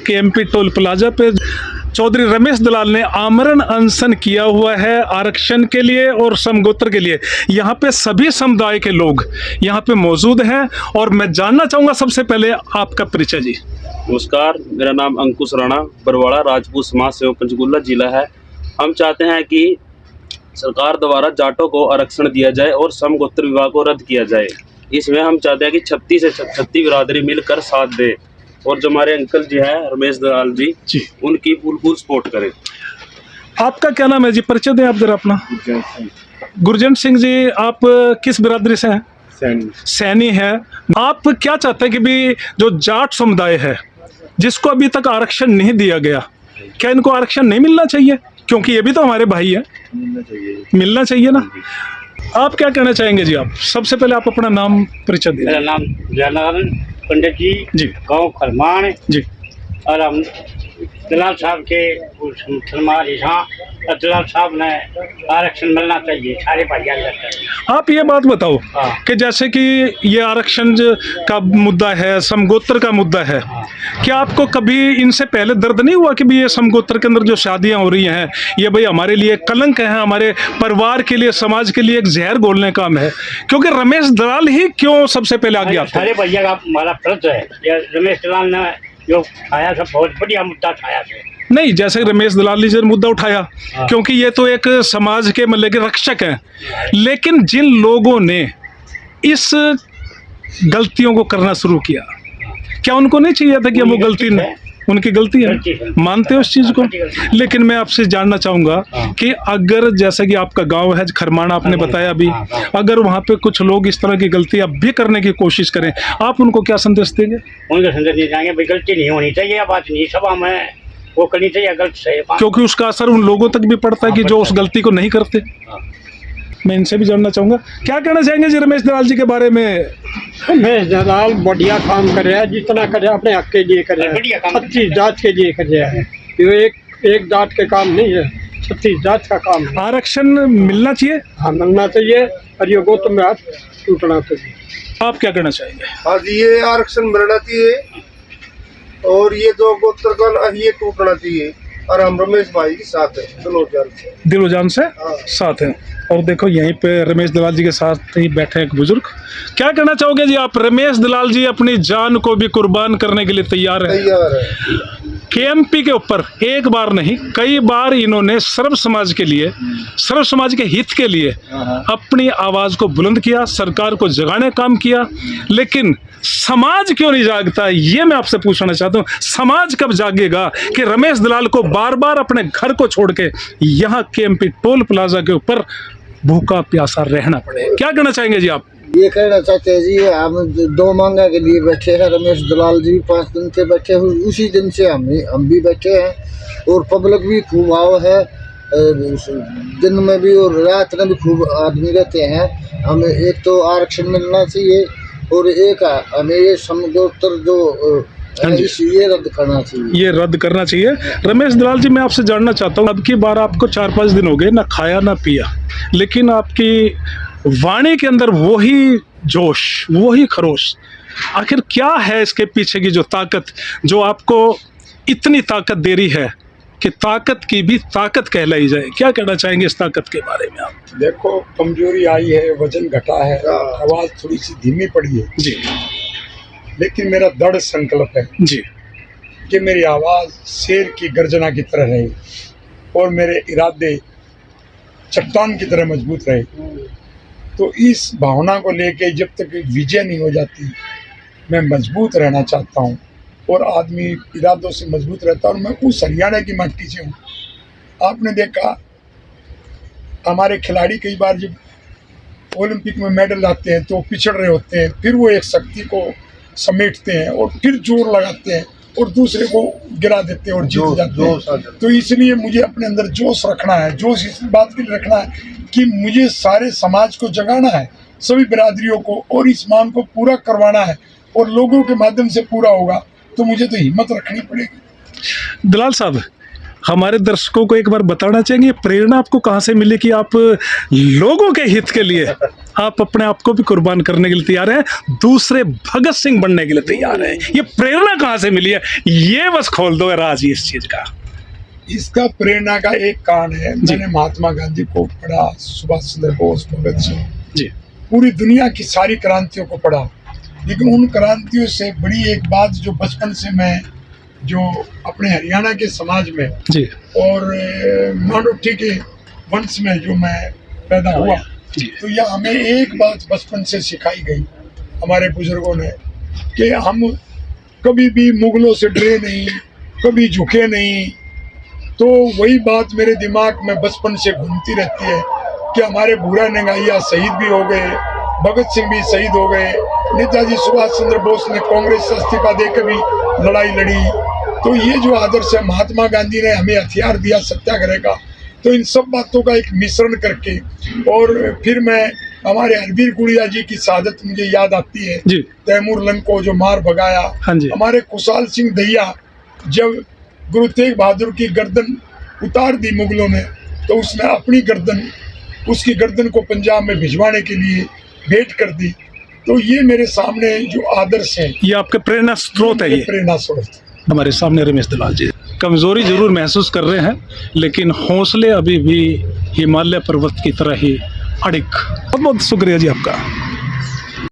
KMP toll plaza पे चौधरी रमेश दलाल ने आमरण अनशन किया हुआ है आरक्षण के लिए और समगोत्र के लिए। यहाँ पे सभी समुदाय के लोग यहाँ पे मौजूद हैं और मैं जानना चाहूँगा सबसे पहले आपका परिचय जी। नमस्कार, मेरा नाम अंकुश राणा, बरवाड़ा राजपूत समाज सेवक पंचकुला जिला है। हम चाहते हैं कि सरकार द्वारा जाटों को आरक्षण दिया जाए और समगोत्र विवाह को रद्द किया जाए। इसमें हम चाहते हैं कि 36 से 36 बिरादरी मिलकर साथ दे और जो हमारे अंकल जी हैं रमेश दलाल जी उनकी फुल सपोर्ट करें। आपका क्या नाम है जी? परिचय दें आप जरा अपना। गुरजंट सिंह जी, आप किस बिरादरी से हैं? सैनी है। आप क्या चाहते हैं कि भी जो जाट समुदाय है जिसको अभी तक आरक्षण नहीं दिया गया, क्या इनको आरक्षण नहीं मिलना चाहिए? क्योंकि ये भी तो हमारे भाई है। मिलना चाहिए ना। आप क्या कहना चाहेंगे जी? आप सबसे पहले आप अपना नाम परिचय दें। मेरा नाम जयनारायण पंडित जी, गांव खरमान जी। और हम दलाल साहब के दलाल साहब ने आरक्षण मिलना चाहिए सारे भाइयों। आप ये बात बताओ कि जैसे कि ये आरक्षण का मुद्दा है, समगोत्र का मुद्दा है, क्या आपको कभी इनसे पहले दर्द नहीं हुआ कि भी ये समगोत्र के अंदर जो शादियां हो रही हैं ये भाई हमारे लिए कलंक है, हमारे परिवार के लिए, समाज के लिए एक जहर घोलने का काम है? क्योंकि रमेश दलाल ही क्यों सबसे पहले आगे आते हैं? सारे भैया का हमारा फर्ज है। रमेश दलाल ने जो उठाया था बहुत बढ़िया मुद्दा उठाया था। नहीं, जैसे रमेश दलाल जी ने मुद्दा उठाया क्योंकि ये तो एक समाज के मतलब के रक्षक हैं, लेकिन जिन लोगों ने इस गलतियों को करना शुरू किया, क्या उनको नहीं चाहिए था कि वो गलती नहीं, उनकी गलती है, मानते हो उस चीज को? लेकिन मैं आपसे जानना चाहूंगा कि अगर जैसा कि आपका गांव है खरमाना, आपने बताया अभी, अगर वहां पे कुछ लोग इस तरह की गलती अब भी करने की कोशिश करें, आप उनको क्या संदेश देंगे? उनको संदेश नहीं जाएंगे भाई गलती नहीं होनी चाहिए, बात नहीं सभा में वो करनी चाहिए गलत से, क्योंकि उसका असर उन लोगों तक भी पड़ता है कि जो उस गलती को नहीं करते। मैं इनसे भी जानना चाहूंगा, क्या कहना चाहेंगे जी रमेश दलाल जी के बारे में? रमेश दलाल बढ़िया काम कर रहा है, जितना कर रहा है अपने हक के लिए कर रहा है, 36 जात के लिए कर रहा है। ये एक जात के काम नहीं है, 36 जात का काम है। आरक्षण मिलना चाहिए? हाँ, मिलना चाहिए और ये गौतम में हाथ टूटना चाहिए। आप क्या कहना चाहेंगे? हाँ जी, ये आरक्षण मिलना चाहिए और ये जो गोत्र का ये टूटना चाहिए और हम रमेश भाई के साथ हैं, दिलो जान से साथ हैं। और देखो यहीं पे रमेश दलाल जी के साथ ही बैठे एक बुजुर्ग। क्या कहना चाहोगे जी आप? रमेश दलाल जी अपनी जान को भी कुर्बान करने के लिए तैयार है। केएमपी के ऊपर एक बार नहीं कई बार इन्होंने सर्व समाज के लिए, सर्व समाज के हित के लिए अपनी आवाज को बुलंद किया, सरकार को जगाने काम किया। लेकिन समाज क्यों नहीं जागता, ये मैं आपसे पूछना चाहता हूँ। समाज कब जागेगा कि रमेश दलाल को बार बार अपने घर को छोड़ के यहाँ केएमपी टोल प्लाजा के ऊपर भूखा प्यासा रहना पड़े? क्या कहना चाहेंगे जी आप? ये कहना चाहते हैं जी, हम 2 मांगा के लिए बैठे हैं। रमेश दलाल जी 5 दिन से बैठे हुए, उसी दिन से हम भी बैठे हैं और पब्लिक भी खूब आओ है, दिन में भी और रात में भी खूब आदमी रहते हैं। हमें एक तो आरक्षण मिलना चाहिए और एक हमें ये समगोत्र जो ये रद्द करना चाहिए, ये रद्द करना चाहिए। रमेश दलाल जी, मैं आपसे जानना चाहता हूँ, अब की बार आपको 4-5 दिन हो गए ना खाया ना पिया, लेकिन आपकी वाणी के अंदर वही जोश, वही खरोश, आखिर क्या है इसके पीछे की जो ताकत जो आपको इतनी ताकत दे रही है कि ताकत की भी ताकत कहलाई जाए? क्या कहना चाहेंगे इस ताकत के बारे में आप? देखो, कमजोरी आई है, वजन घटा है, आवाज थोड़ी सी धीमी पड़ी है जी, लेकिन मेरा दृढ़ संकल्प है जी कि मेरी आवाज शेर की गर्जना की तरह रहे और मेरे इरादे चट्टान की तरह मजबूत रहे। तो इस भावना को लेके जब तक विजय नहीं हो जाती, मैं मजबूत रहना चाहता हूँ और आदमी इरादों से मजबूत रहता है। और मैं उस हरियाणा की माटी से हूँ। आपने देखा हमारे खिलाड़ी कई बार जब ओलंपिक में मेडल लाते हैं तो पिछड़ रहे होते हैं, फिर वो एक शक्ति को समेटते हैं और फिर जोर लगाते हैं और दूसरे को गिरा देते हैं और जीत जाते हैं। तो इसलिए मुझे अपने अंदर जोश रखना है। जोश इस बात के लिए रखना है कि मुझे सारे समाज को जगाना है, सभी बिरादरियों को, और इस मांग को पूरा करवाना है और लोगों के माध्यम से पूरा होगा तो मुझे तो हिम्मत रखनी पड़ेगी। दलाल साहब, हमारे दर्शकों को एक बार बताना चाहेंगे प्रेरणा आपको कहाँ से मिली कि आप लोगों के हित के लिए आप अपने आप को भी कुर्बान करने के लिए तैयार हैं, दूसरे भगत सिंह बनने के लिए तैयार हैं? ये प्रेरणा कहाँ से मिली है, ये बस खोल दो राज इस चीज का। इसका प्रेरणा का एक कारण है, मैंने महात्मा गांधी को पढ़ा, सुभाष चंद्र बोस, भगत सिंह जी पूरी दुनिया की सारी क्रांतियों को पढ़ा, लेकिन उन क्रांतियों से बड़ी एक बात जो बचपन से मैं जो अपने हरियाणा के समाज में जी और मांडोठी के वंश में जो मैं पैदा हुआ, तो यह हमें एक बात बचपन से सिखाई गई हमारे बुजुर्गों ने कि हम कभी भी मुगलों से डरे नहीं, कभी झुके नहीं। तो वही बात मेरे दिमाग में बचपन से घूमती रहती है कि हमारे भूरा नंगाइया शहीद भी हो गए, भगत सिंह भी शहीद हो गए, नेताजी सुभाष चंद्र बोस ने कांग्रेस से इस्तीफा देकर भी लड़ाई लड़ी। तो ये जो आदर्श है, महात्मा गांधी ने हमें हथियार दिया सत्याग्रह का, तो इन सब बातों का एक मिश्रण करके और फिर मैं हमारे हरवीर गुड़िया जी की शहादत मुझे याद आती है, तैमूर लंग को जो मार भगाया, हमारे कुशाल सिंह दहिया जब गुरु तेग बहादुर की गर्दन उतार दी मुगलों ने, तो उसने अपनी गर्दन, उसकी गर्दन को पंजाब में भिजवाने के लिए भेंट कर दी। तो ये मेरे सामने जो आदर्श है, ये आपका प्रेरणा स्रोत है, ये प्रेरणा स्रोत। हमारे सामने रमेश दलाल जी कमजोरी जरूर महसूस कर रहे हैं, लेकिन हौसले अभी भी हिमालय पर्वत की तरह ही अड़िग। बहुत बहुत शुक्रिया जी आपका।